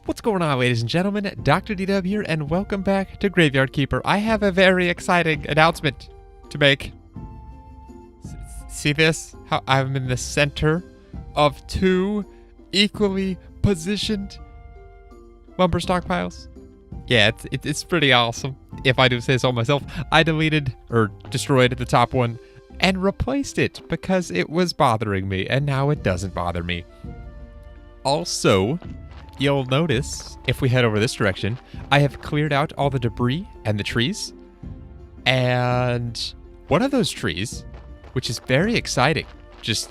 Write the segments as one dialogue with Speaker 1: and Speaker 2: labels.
Speaker 1: What's going on, ladies and gentlemen? DoctorDDub here, and welcome back to GraveyardKeeper. I have a very exciting announcement to make. See this? How I'm in the center of two equally positioned lumber stockpiles? Yeah, it's pretty awesome. If I do say so myself, I deleted or destroyed the top one and replaced it because it was bothering me, and now it doesn't bother me. Also, you'll notice, if we head over this direction, I have cleared out all the debris and the trees. And one of those trees, which is very exciting,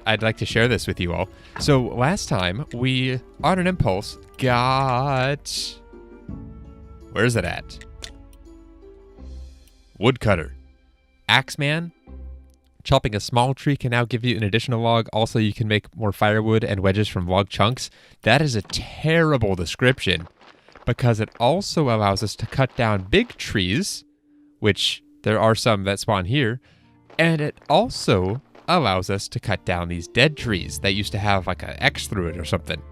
Speaker 1: I'd like to share this with you all. So last time, we, on an impulse, got... Where's it at? Woodcutter. Axeman. Chopping a small tree can now give you an additional log. Also, you can make more firewood and wedges from log chunks. That is a terrible description because it also allows us to cut down big trees, which there are some that spawn here, and it also allows us to cut down these dead trees that used to have like an X through it or something.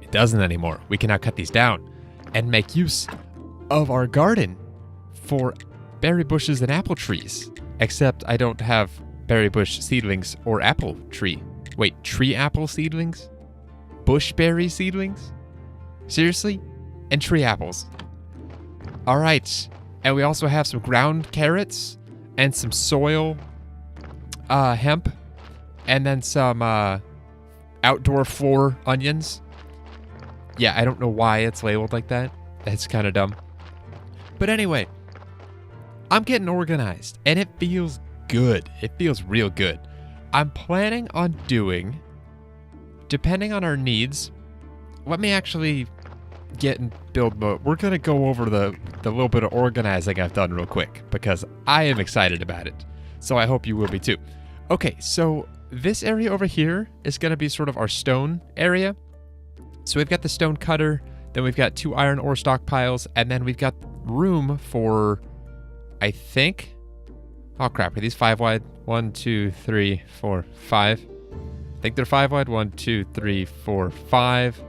Speaker 1: It doesn't anymore. We can now cut these down and make use of our garden for berry bushes and apple trees. Except I don't have berry bush seedlings or apple tree. Wait, tree apple seedlings? Bush berry seedlings? Seriously? And tree apples. Alright. And we also have some ground carrots and some soil hemp. And then some outdoor floor onions. Yeah, I don't know why it's labeled like that. That's kind of dumb. But anyway, I'm getting organized, and it feels good. It feels real good. I'm planning on doing, depending on our needs, let me actually get in build mode. We're going to go over the little bit of organizing I've done real quick, because I am excited about it. So I hope you will be too. Okay, so this area over here is going to be sort of our stone area. So we've got the stone cutter, then we've got 2 iron ore stockpiles, and then we've got room for... I think... Oh crap, are these 5 wide? 1, 2, 3, 4, 5. I think they're 5 wide. 1, 2, 3, 4, 5.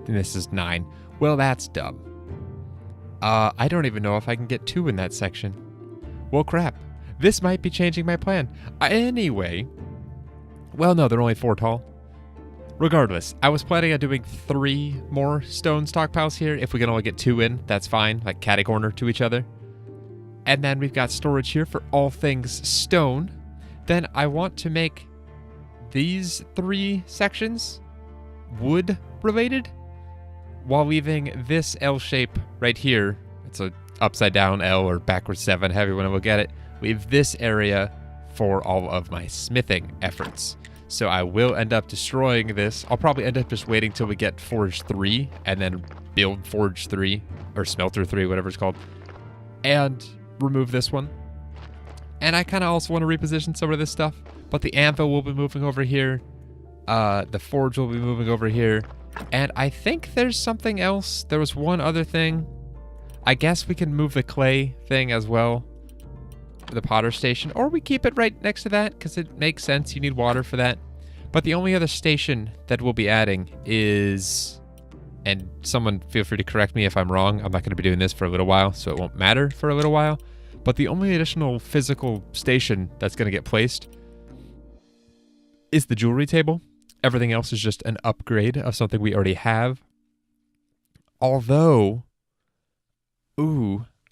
Speaker 1: This is 9. Well, that's dumb. I don't even know if I can get 2 in that section. Well, crap. This might be changing my plan. Anyway. Well, no, they're only 4 tall. Regardless, I was planning on doing 3 more stone stockpiles here. If we can only get 2 in, that's fine, like catty corner to each other. And then we've got storage here for all things stone. Then I want to make these 3 sections wood related while leaving this L shape right here. It's a upside down L or backwards 7, however you want to look at it. Leave this area for all of my smithing efforts. So I will end up destroying this. I'll probably end up just waiting till we get Forge 3 and then build Forge 3 or Smelter 3, whatever it's called, and remove this one. And I kind of also want to reposition some of this stuff, but the anvil will be moving over here. The forge will be moving over here. And I think there's something else. There was one other thing. I guess we can move the clay thing as well. The potter station, or we keep it right next to that because it makes sense. You need water for that. But the only other station that we'll be adding is, and someone feel free to correct me if I'm wrong, I'm not going to be doing this for a little while, so it won't matter for a little while, but the only additional physical station that's going to get placed is the jewelry table. Everything else is just an upgrade of something we already have. Although,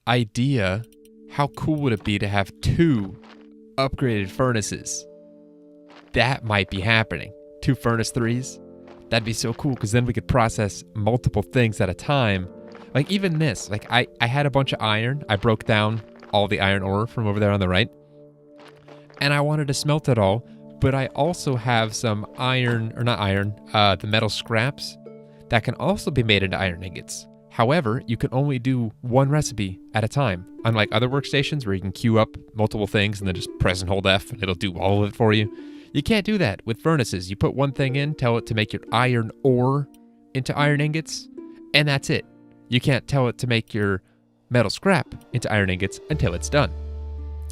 Speaker 1: idea, how cool would it be to have 2 upgraded furnaces? That might be happening. 2 furnace 3s. That'd be so cool, because then we could process multiple things at a time. Like even this, like I had a bunch of iron. I broke down all the iron ore from over there on the right. And I wanted to smelt it all, but I also have some the metal scraps that can also be made into iron ingots. However, you can only do 1 recipe at a time, unlike other workstations where you can queue up multiple things and then just press and hold F and it'll do all of it for you. You can't do that with furnaces. You put one thing in, tell it to make your iron ore into iron ingots, and that's it. You can't tell it to make your metal scrap into iron ingots until it's done.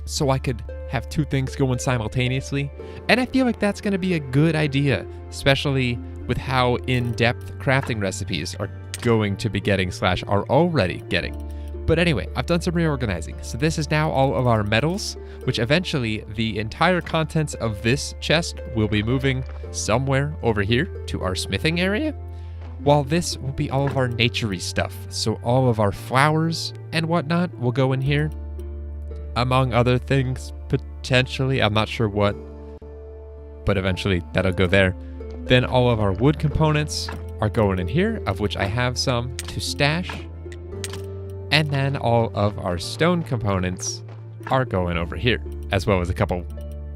Speaker 1: So I could have 2 things going simultaneously, and I feel like that's going to be a good idea, especially with how in-depth crafting recipes are going to be getting / are already getting. But anyway, I've done some reorganizing. So this is now all of our metals, which eventually the entire contents of this chest will be moving somewhere over here to our smithing area, while this will be all of our naturey stuff. So all of our flowers and whatnot will go in here, among other things, potentially. I'm not sure what, but eventually that'll go there. Then all of our wood components are going in here, of which I have some to stash. And then all of our stone components are going over here, as well as a couple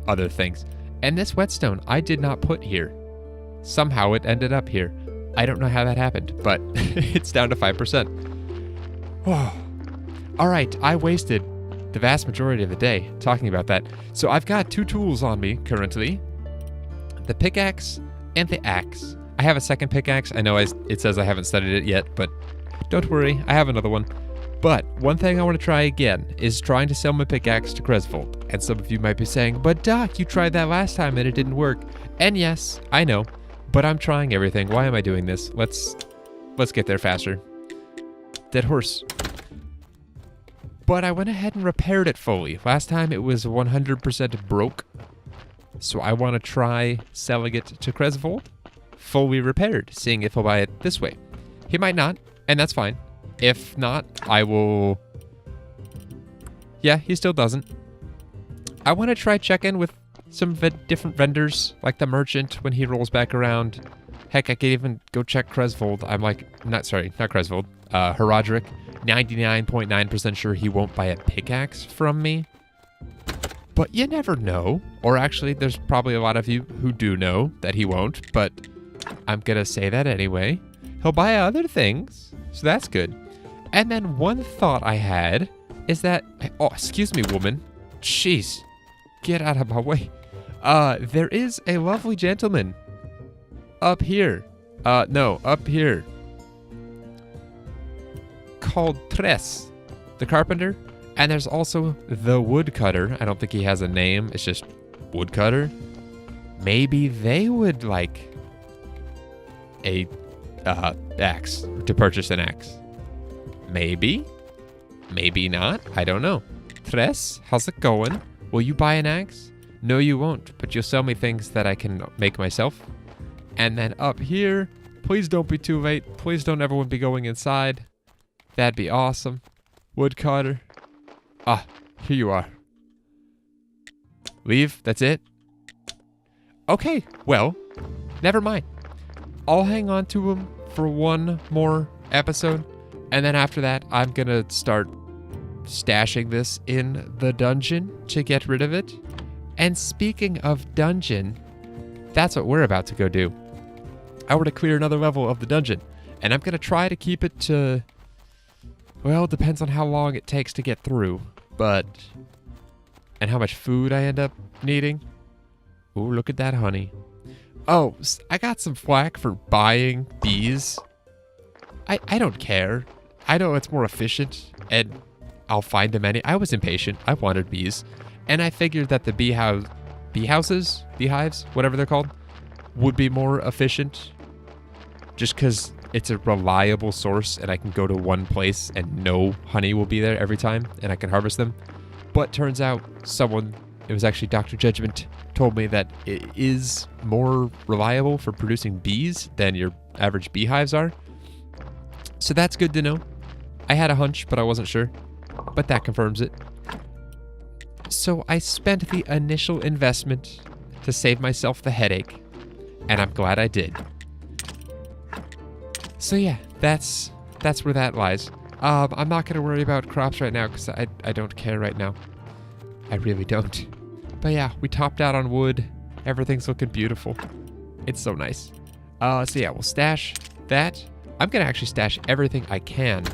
Speaker 1: other things. And this whetstone I did not put here. Somehow it ended up here. I don't know how that happened, but it's down to 5%. Oh. All right, I wasted the vast majority of the day talking about that. So I've got 2 tools on me currently. The pickaxe and the axe. I have a second pickaxe. I know it says I haven't studied it yet, but don't worry, I have another one. But one thing I want to try again is trying to sell my pickaxe to Cresvold. And some of you might be saying, but Doc, you tried that last time and it didn't work. And yes, I know, but I'm trying everything. Why am I doing this? Let's get there faster. Dead horse. But I went ahead and repaired it fully. Last time it was 100% broke. So I want to try selling it to Cresvold fully repaired, seeing if he'll buy it this way. He might not, and that's fine. If not, I will... Yeah, he still doesn't. I want to try check in with some different vendors, like the merchant when he rolls back around. Heck, I could even go check Cresvold. I'm like, not Cresvold, Herodric. 99.9% sure he won't buy a pickaxe from me. But you never know. Or actually, there's probably a lot of you who do know that he won't, but I'm gonna say that anyway. He'll buy other things, so that's good. And then one thought I had is that... Oh, excuse me, woman. Jeez. Get out of my way. There is a lovely gentleman up here. No, up here. Called Tres, the carpenter. And there's also the woodcutter. I don't think he has a name. It's just woodcutter. Maybe they would like a axe, to purchase an axe. Maybe. Maybe not. I don't know. Tres, how's it going? Will you buy an axe? No, you won't, but you'll sell me things that I can make myself. And then up here, please don't be too late. Please don't everyone be going inside. That'd be awesome. Woodcutter. Ah, here you are. Leave? That's it? Okay, well, never mind. I'll hang on to him for one more episode, and then after that, I'm gonna start stashing this in the dungeon to get rid of it. And speaking of dungeon, that's what we're about to go do. I want to clear another level of the dungeon, and I'm gonna try to keep it to... Well, it depends on how long it takes to get through, but... And how much food I end up needing. Ooh, look at that honey. Oh, I got some flack for buying bees. I don't care. I know it's more efficient, and I'll find them I was impatient. I wanted bees. And I figured that the beehives, whatever they're called, would be more efficient. Just because it's a reliable source and I can go to one place and no honey will be there every time and I can harvest them. But turns out it was actually Dr. Judgment, told me that it is more reliable for producing bees than your average beehives are. So that's good to know. I had a hunch, but I wasn't sure. But that confirms it. So I spent the initial investment to save myself the headache, and I'm glad I did. So yeah, that's where that lies. I'm not going to worry about crops right now because I don't care right now. I really don't. But yeah, we topped out on wood. Everything's looking beautiful. It's so nice. So yeah, we'll stash that. I'm going to actually stash everything I can.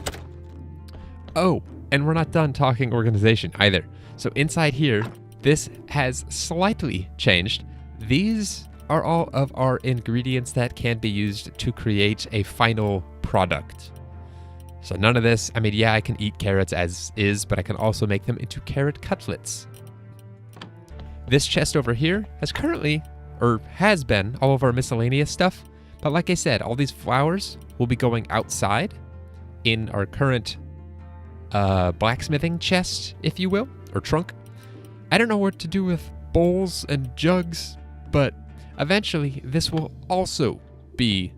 Speaker 1: Oh, and we're not done talking organization either. So inside here, this has slightly changed. These are all of our ingredients that can be used to create a final product. So none of this, I mean, yeah, I can eat carrots as is, but I can also make them into carrot cutlets. This chest over here has been all of our miscellaneous stuff, But like I said, all these flowers will be going outside in our current blacksmithing chest, if you will, or trunk. I don't know what to do with bowls and jugs, but eventually this will also be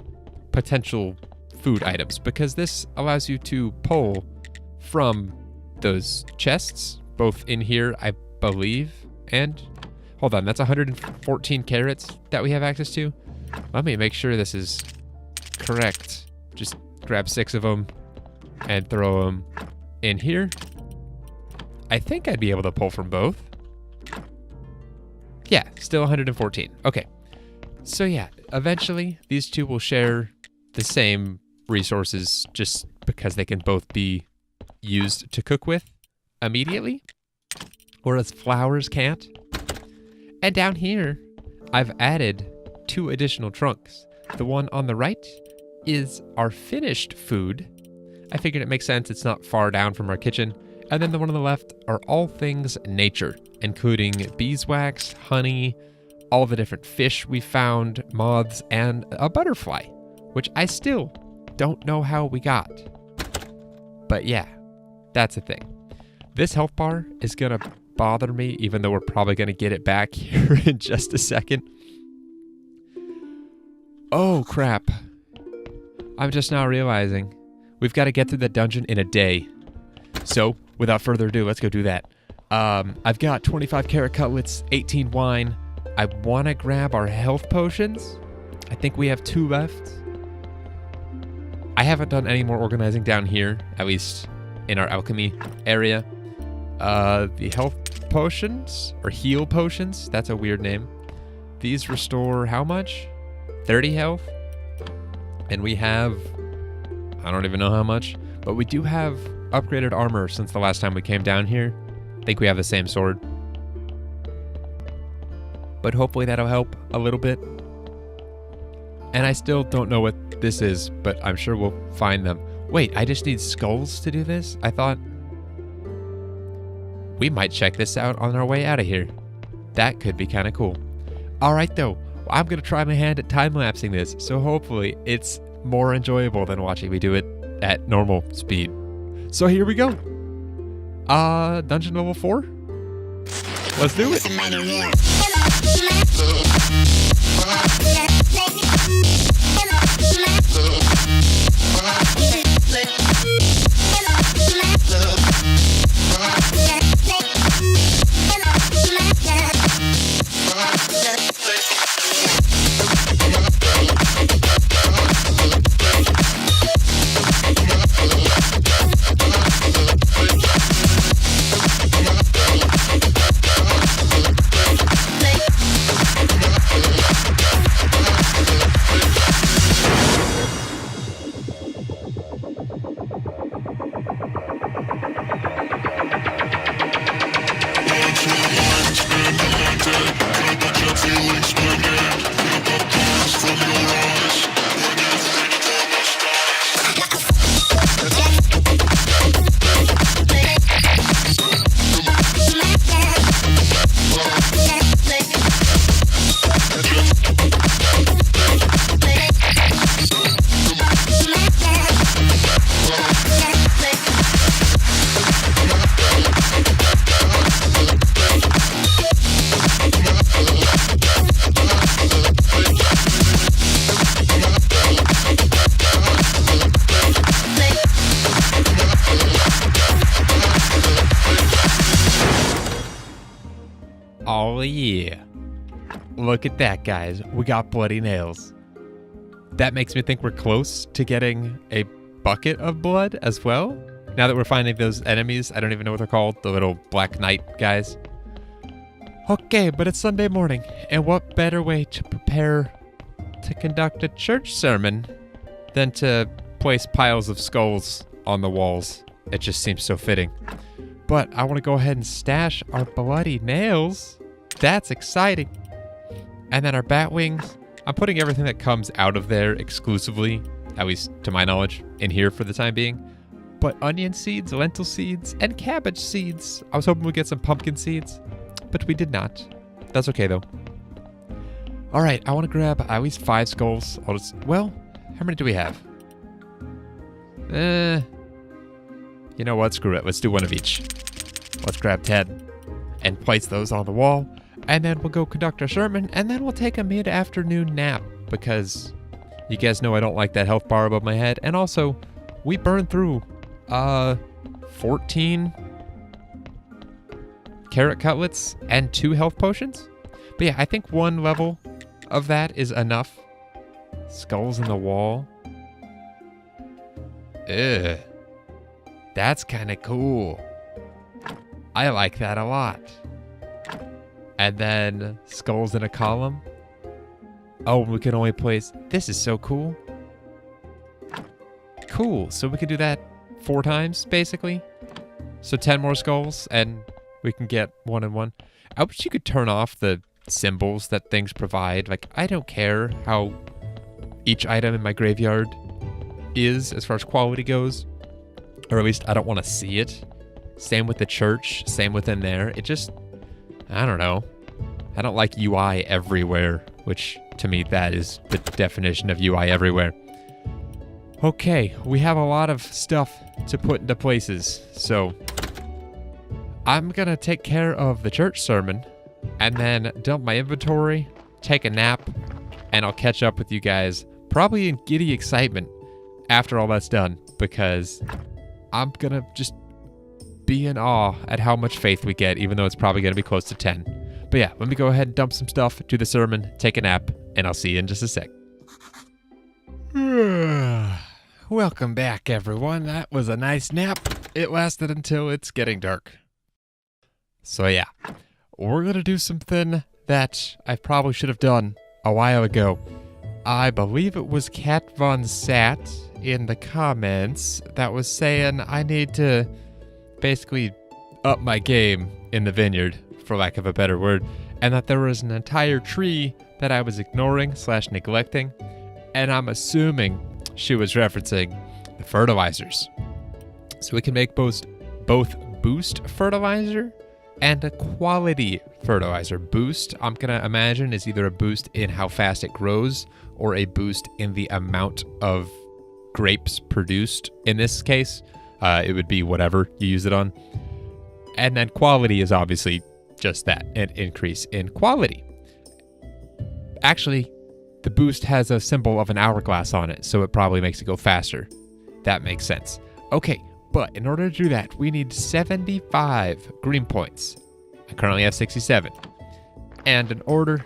Speaker 1: potential food items because this allows you to pull from those chests, both in here, I believe, and hold on, that's 114 carrots that we have access to. Let me make sure this is correct. Just grab 6 of them and throw them in here. I think I'd be able to pull from both. Yeah, still 114. Okay. So yeah, eventually these two will share the same resources just because they can both be used to cook with immediately, whereas flowers can't. And down here, I've added 2 additional trunks. The one on the right is our finished food. I figured it makes sense, it's not far down from our kitchen. And then the one on the left are all things nature, including beeswax, honey, all the different fish we found, moths, and a butterfly, which I still don't know how we got. But yeah, that's the thing. This health bar is gonna bother me, even though we're probably gonna get it back here in just a second. Oh crap. I'm just now realizing we've got to get through the dungeon in a day. So, without further ado, let's go do that. I've got 25 carrot cutlets, 18 wine. I want to grab our health potions. I think we have 2 left. I haven't done any more organizing down here, at least in our alchemy area. The health potions, or heal potions, that's a weird name. These restore how much? 30 health. And we have, I don't even know how much, but we do have upgraded armor since the last time we came down here. I think we have the same sword. But hopefully that'll help a little bit. And I still don't know what this is, but I'm sure we'll find them. Wait, I just need skulls to do this? I thought we might check this out on our way out of here. That could be kind of cool. All right, though. I'm going to try my hand at time-lapsing this, so hopefully it's more enjoyable than watching me do it at normal speed. So here we go. Dungeon level 4? Let's do it. Oh yeah. Look at that, guys. We got bloody nails. That makes me think we're close to getting a bucket of blood as well. Now that we're finding those enemies, I don't even know what they're called, the little Black Knight guys. Okay, but it's Sunday morning, and what better way to prepare to conduct a church sermon than to place piles of skulls on the walls? It just seems so fitting. But I want to go ahead and stash our bloody nails. That's exciting. And then our bat wings. I'm putting everything that comes out of there exclusively, at least to my knowledge, in here for the time being. But onion seeds, lentil seeds, and cabbage seeds. I was hoping we'd get some pumpkin seeds, but we did not. That's okay though. All right, I want to grab at least 5 skulls. Well, how many do we have? You know what? Screw it. Let's do one of each. Let's grab 10 and place those on the wall. And then we'll go conduct our sermon. And then we'll take a mid-afternoon nap. Because you guys know I don't like that health bar above my head. And also, we burned through 14 carrot cutlets and 2 health potions. But yeah, I think 1 level of that is enough. Skulls in the wall. Ugh. That's kind of cool. I like that a lot. And then skulls in a column. Oh, we can only place... This is so cool. Cool. So we can do that 4 times, basically. So 10 more skulls, and we can get 1 and 1. I wish you could turn off the symbols that things provide. Like, I don't care how each item in my graveyard is as far as quality goes. Or at least I don't want to see it. Same with the church. Same within there. It just... I don't know. I don't like UI everywhere, which to me that is the definition of UI everywhere. Okay, we have a lot of stuff to put into places, so I'm gonna take care of the church sermon and then dump my inventory, take a nap, and I'll catch up with you guys probably in giddy excitement after all that's done, because I'm gonna just be in awe at how much faith we get, even though it's probably gonna be close to 10. But yeah, let me go ahead and dump some stuff, do the sermon, take a nap, and I'll see you in just a sec. Welcome back, everyone. That was a nice nap. It lasted until it's getting dark. So yeah, we're gonna do something that I probably should have done a while ago. I believe it was Cat Von Sat in the comments that was saying I need to basically up my game in the vineyard, for lack of a better word, and that there was an entire tree that I was ignoring / neglecting, and I'm assuming she was referencing the fertilizers. So we can make both boost fertilizer and a quality fertilizer. Boost, I'm gonna imagine, is either a boost in how fast it grows or a boost in the amount of grapes produced. In this case, it would be whatever you use it on. And then quality is obviously just that, an increase in quality. Actually, the boost has a symbol of an hourglass on it, so it probably makes it go faster. That makes sense. Okay, but in order to do that, we need 75 green points. I currently have 67. And in order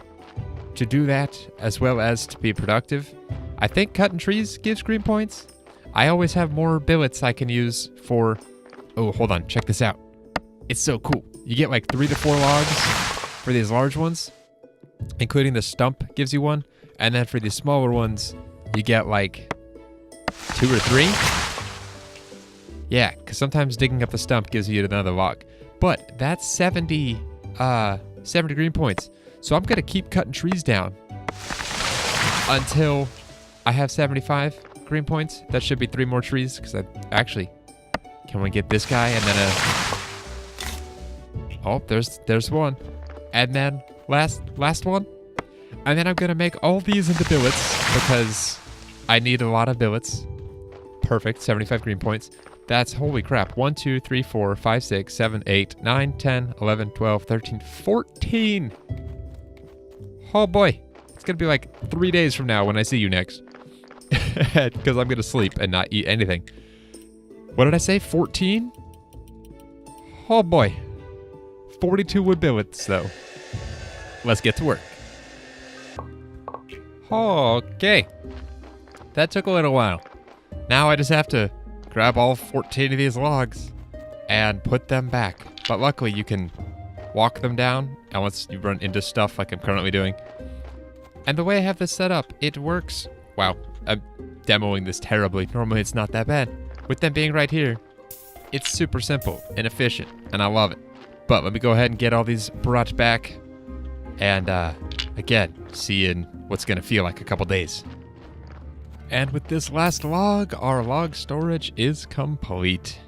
Speaker 1: to do that, as well as to be productive, I think cutting trees gives green points. I always have more billets I can use for... Oh, hold on, check this out. It's so cool. You get like 3 to 4 logs for these large ones, including the stump gives you 1. And then for these smaller ones, you get like 2 or 3. Yeah, because sometimes digging up the stump gives you another log. But that's 70 green points. So I'm going to keep cutting trees down until I have 75 green points. That should be 3 more trees, because I actually... Can we get this guy and then Oh, there's one. And then last one. And then I'm going to make all these into billets because I need a lot of billets. Perfect. 75 green points. That's, holy crap. 1, 2, 3, 4, 5, 6, 7, 8, 9, 10, 11, 12, 13, 14. Oh boy. It's going to be like 3 days from now when I see you next. Because I'm going to sleep and not eat anything. What did I say? 14? Oh boy. 42 wood billets, though. Let's get to work. Okay. That took a little while. Now I just have to grab all 14 of these logs and put them back. But luckily you can walk them down unless you run into stuff like I'm currently doing. And the way I have this set up, it works. Wow, I'm demoing this terribly. Normally it's not that bad. With them being right here, it's super simple and efficient, and I love it. But let me go ahead and get all these brought back. And again, see you in what's going to feel like a couple days. And with this last log, our log storage is complete.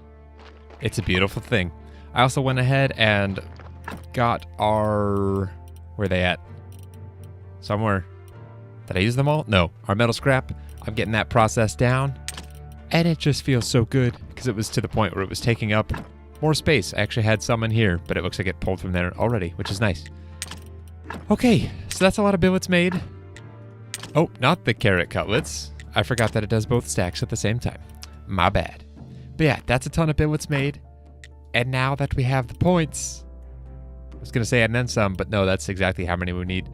Speaker 1: It's a beautiful thing. I also went ahead and got our... Where are they at? somewhere. Did I use them all? No. Our metal scrap, I'm getting that process down. And it just feels so good because it was to the point where it was taking up more space. I actually had some in here, but it looks like it pulled from there already, which is nice. Okay, so that's a lot of billets made. Oh, not the carrot cutlets. I forgot that it does both stacks at the same time. My bad. But yeah, that's a ton of billets made. And now that we have the points, I was going to say and then some, but no, that's exactly how many we need.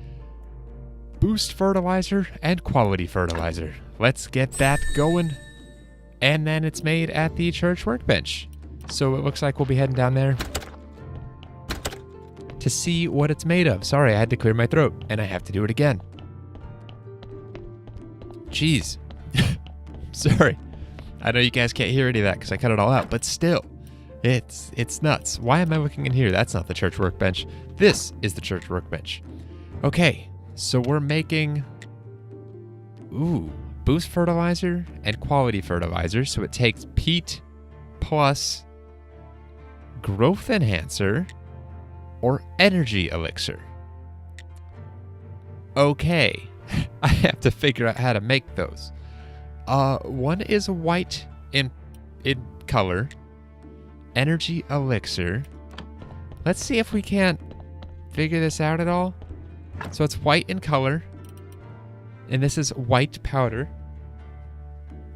Speaker 1: Boost fertilizer and quality fertilizer. Let's get that going. And then it's made at the church workbench. So it looks like we'll be heading down there to see what it's made of. Sorry, I had to clear my throat, and I have to do it again. Jeez. Sorry. I know you guys can't hear any of that because I cut it all out, but still, it's nuts. Why am I looking in here? That's not the church workbench. This is the church workbench. Okay, so we're making... Ooh, boost fertilizer and quality fertilizer. So it takes peat plus growth enhancer or energy elixir. Okay, I have to figure out how to make those. One is white in color. Energy elixir. Let's see if we can't figure this out at all. So it's white in color. And this is white powder.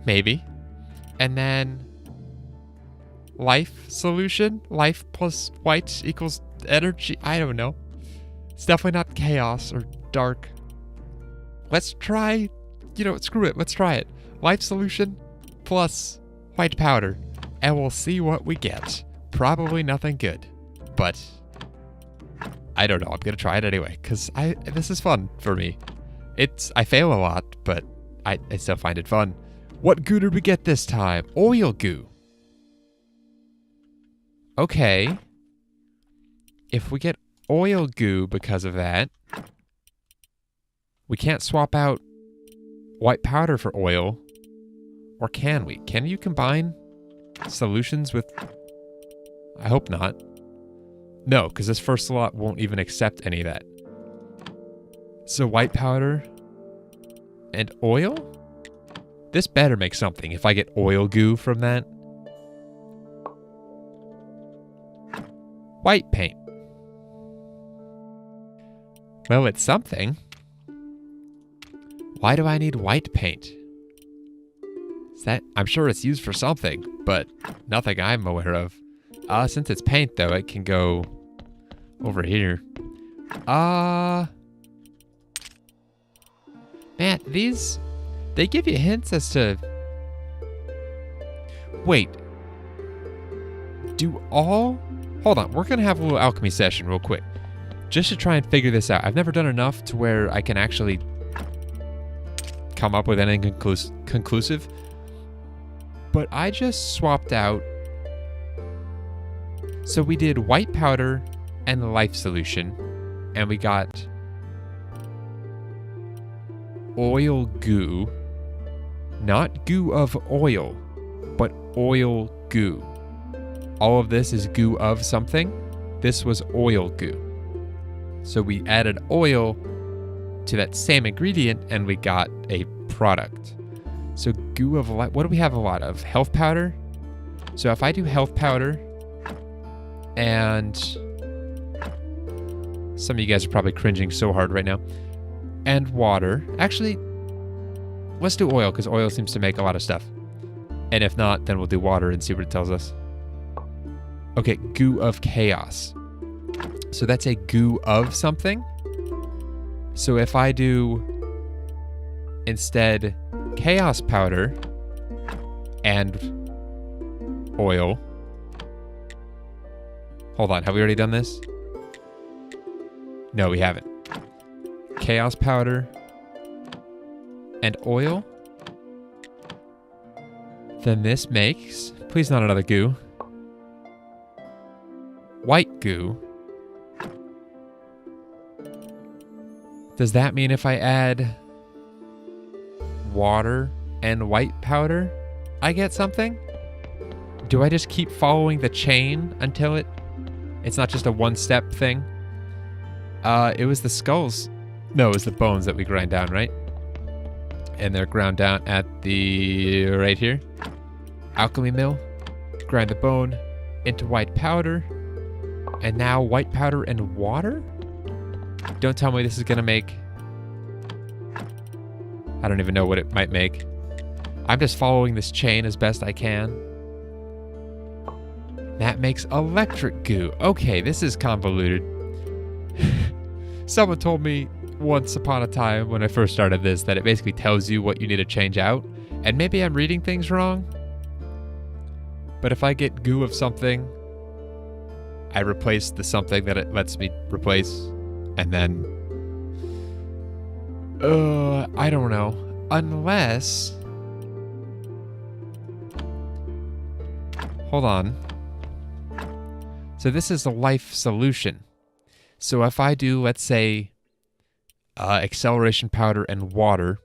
Speaker 1: Maybe. And then life solution. Life plus white equals energy. I don't know. It's definitely not chaos or dark. Let's try, screw it. Let's try it. Life solution plus white powder. And we'll see what we get. Probably nothing good. But I don't know. I'm going to try it anyway. Because this is fun for me. I fail a lot, but I still find it fun. What goo did we get this time? Oil goo. Okay. If we get oil goo because of that, we can't swap out white powder for oil. Or can we? Can you combine solutions with... I hope not. No, because this first slot won't even accept any of that. So white powder and oil? This better make something if I get oil goo from that. White paint. Well, it's something. Why do I need white paint? I'm sure it's used for something, but nothing I'm aware of. Since it's paint, though, it can go over here. Man, they give you hints as to... Wait. Hold on, we're going to have a little alchemy session real quick. Just to try and figure this out. I've never done enough to where I can actually come up with anything conclusive. But I just swapped out... So we did white powder and life solution. And we got... oil goo. Not goo of oil, but oil goo. All of this is goo of something. This was oil goo. So we added oil to that same ingredient and we got a product. So goo of what do we have a lot of? Health powder. So if I do health powder and some of you guys are probably cringing so hard right now. And water. Actually, let's do oil because oil seems to make a lot of stuff. And if not, then we'll do water and see what it tells us. Okay, goo of chaos. So that's a goo of something. So if I do instead chaos powder and oil. Hold on, have we already done this? No, we haven't. Chaos powder and oil. Then this makes, please not another goo. White goo. Does that mean if I add water and white powder, I get something? Do I just keep following the chain until it's not just a one-step thing? It was the skulls No, it's the bones that we grind down, right? And they're ground down at the... right here. Alchemy mill. Grind the bone into white powder. And now white powder and water? Don't tell me this is gonna make... I don't even know what it might make. I'm just following this chain as best I can. That makes electric goo. Okay, this is convoluted. Someone told me once upon a time when I first started this that it basically tells you what you need to change out. And maybe I'm reading things wrong. But if I get goo of something, I replace the something that it lets me replace. And then... I don't know. Unless... Hold on. So this is a life solution. So if I do, let's say, acceleration powder and water,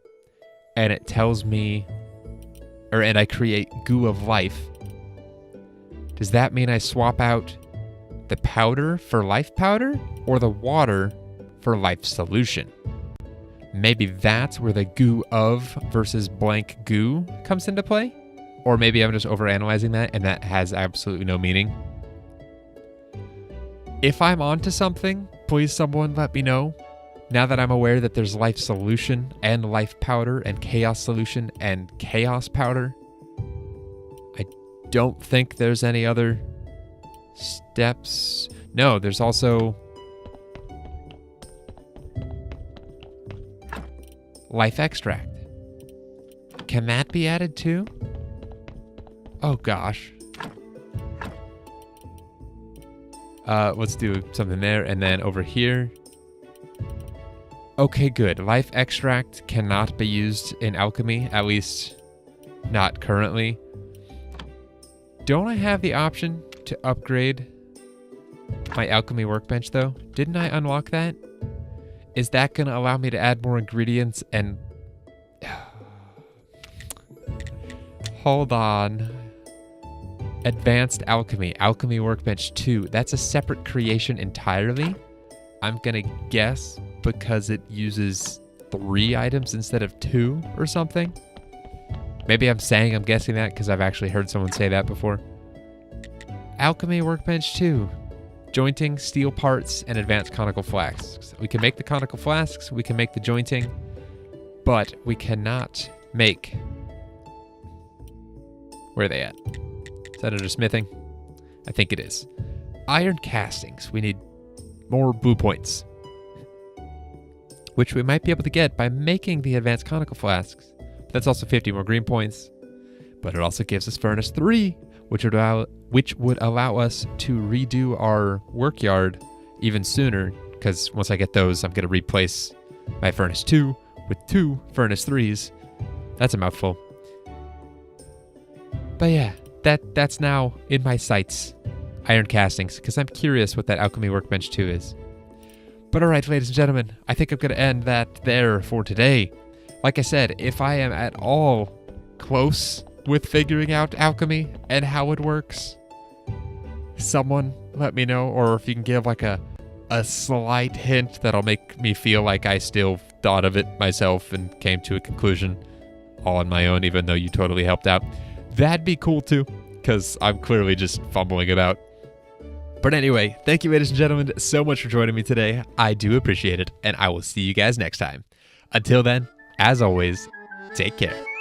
Speaker 1: and it tells me, and I create goo of life, does that mean I swap out the powder for life powder, or the water for life solution? Maybe that's where the goo of versus blank goo comes into play? Or maybe I'm just overanalyzing that, and that has absolutely no meaning. If I'm onto something, please someone let me know. Now that I'm aware that there's life solution and life powder and chaos solution and chaos powder, I don't think there's any other steps. No, there's also life extract. Can that be added too? Oh gosh. Let's do something there, and then over here. Okay, good. Life extract cannot be used in alchemy, at least not currently. Don't I have the option to upgrade my alchemy workbench though? Didn't I unlock that? Is that gonna allow me to add more ingredients and... Hold on. Advanced Alchemy, Alchemy Workbench 2. That's a separate creation entirely. I'm gonna guess because it uses 3 items instead of 2 or something. Maybe I'm guessing that because I've actually heard someone say that before. Alchemy Workbench 2. Jointing, steel parts, and advanced conical flasks. We can make the conical flasks, we can make the jointing, but we cannot make... Where are they at? Is that under smithing? I think it is. Iron castings. We need more blue points, which we might be able to get by making the advanced conical flasks. That's also 50 more green points, but it also gives us furnace 3, which would allow us to redo our workyard even sooner, because once I get those, I'm going to replace my furnace 2 with 2 furnace 3s. That's a mouthful. But yeah, that's now in my sights. Iron castings, because I'm curious what that Alchemy Workbench 2 is. But alright, ladies and gentlemen, I think I'm going to end that there for today. Like I said, if I am at all close with figuring out alchemy and how it works, someone let me know, or if you can give like a slight hint that'll make me feel like I still thought of it myself and came to a conclusion all on my own, even though you totally helped out. That'd be cool too, because I'm clearly just fumbling about. But anyway, thank you, ladies and gentlemen, so much for joining me today. I do appreciate it, and I will see you guys next time. Until then, as always, take care.